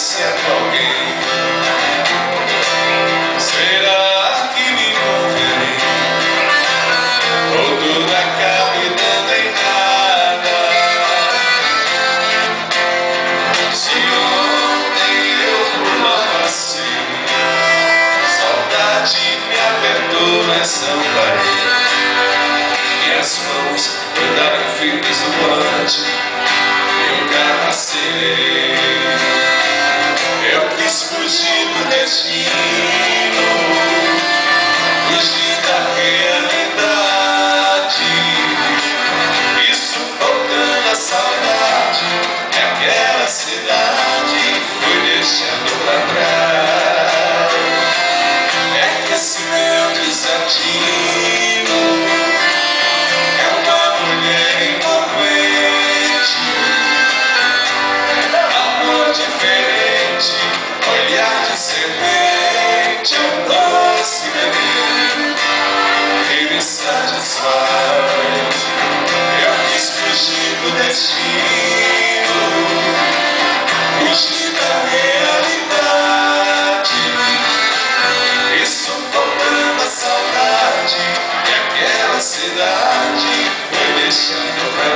certo alguém. Será que me converei? Ou tudo acaba me dando em nada? Se ontem eu por lá passei, saudade me apertou, mas não parei. Minhas mãos andaram firmes no volante, eu carracei. Eu quis fugir do destino, fugir da realidade, e sufocando a saudade, aquela cidade foi deixando pra trás. É que esse meu desatino é uma mulher envolvente, amor diferente, olhar de serpente, um doce bebê que me satisfaz. Eu quis fugir do destino, fugir da realidade, e sufocando a saudade, e aquela cidade foi deixando pra